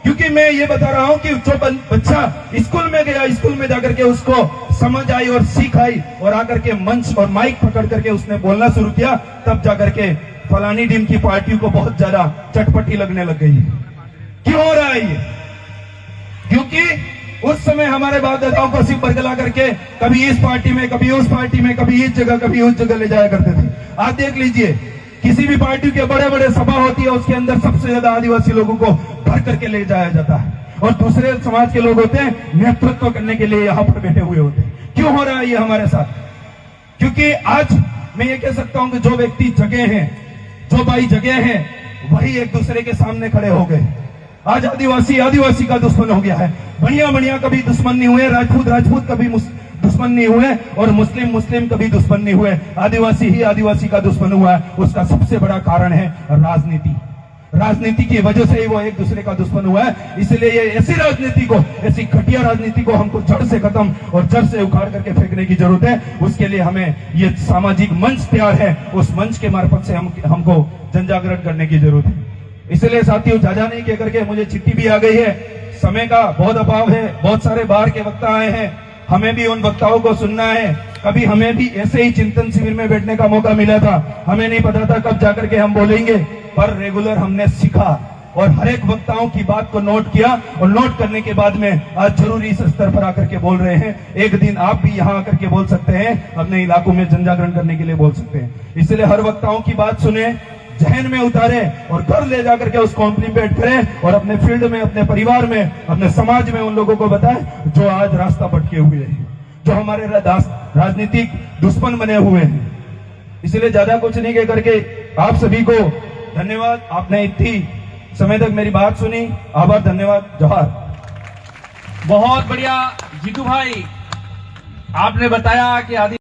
क्योंकि मैं ये बता रहा हूं कि जो बच्चा स्कूल में गया, स्कूल में जाकर के उसको समझ आई और सीख आई और आकर के मंच और माइक पकड़ करके उसने बोलना शुरू किया, तब जाकर के फलानी टीम की पार्टी को बहुत ज्यादा चटपटी लगने लग गई। क्यों हो रहा है ये? क्योंकि उस समय हमारे बाप दादाओं को सिर्फ बरगला करके कभी इस पार्टी में, कभी उस पार्टी में, कभी इस जगह, कभी उस जगह ले जाया करते थे। आप देख लीजिए, किसी भी पार्टी के बड़े बड़े सभा होती है, उसके अंदर सबसे ज्यादा आदिवासी लोगों को भर करके ले जाया जाता है और दूसरे समाज के लोग होते हैं नेतृत्व करने के लिए यहाँ पर बैठे हुए होते हैं। क्यों हो रहा है ये हमारे साथ? क्योंकि आज मैं ये कह सकता हूं कि जो व्यक्ति जगे हैं, जो भाई जगे हैं, वही एक दूसरे के सामने खड़े हो गए। आज आदिवासी आदिवासी का दुश्मन हो गया है। बढ़िया बढ़िया कभी दुश्मन नहीं हुए, राजपूत राजपूत कभी दुश्मन नहीं हुए और मुस्लिम मुस्लिम कभी दुश्मन नहीं हुए। आदिवासी ही आदिवासी का दुश्मन हुआ है। उसका सबसे बड़ा कारण है राजनीति। राजनीति की वजह से ही वो एक दूसरे का दुश्मन हुआ है। इसलिए ये ऐसी राजनीति को, ऐसी घटिया राजनीति को हमको जड़ से खत्म और जड़ से उखाड़ करके फेंकने की जरूरत है। उसके लिए हमें ये सामाजिक मंच तैयार है, उस मंच के मार्फत से हमको जन जागरण करने की जरूरत है। इसलिए साथियों, ज्यादा नहीं कह करके, मुझे चिट्ठी भी आ गई है, समय का बहुत अभाव है, बहुत सारे बाहर के वक्ता आए हैं, हमें भी उन वक्ताओं को सुनना है। कभी हमें भी ऐसे ही चिंतन शिविर में बैठने का मौका मिला था, हमें नहीं पता था कब जाकर के हम बोलेंगे, पर रेगुलर हमने सीखा और हर एक वक्ताओं की बात को नोट किया और नोट करने के बाद में आज जरूरी इस स्तर पर आकर के बोल रहे हैं। एक दिन आप भी यहाँ आकर के बोल सकते हैं, अपने इलाकों में जन जागरण करने के लिए बोल सकते हैं। इसलिए हर वक्ताओं की बात सुने, जहन में उतारे और घर ले जाकर के उसको इम्प्लीमेंट करें और अपने फील्ड में, अपने परिवार में, अपने समाज में उन लोगों को बताएं जो आज रास्ता भटके हुए हैं, जो हमारे राजनीतिक दुश्मन बने हुए हैं। इसलिए ज्यादा कुछ नहीं कह करके आप सभी को धन्यवाद। आपने इतनी समय तक मेरी बात सुनी, आभार, धन्यवाद, जोहार। बहुत बढ़िया जीतू भाई, आपने बताया कि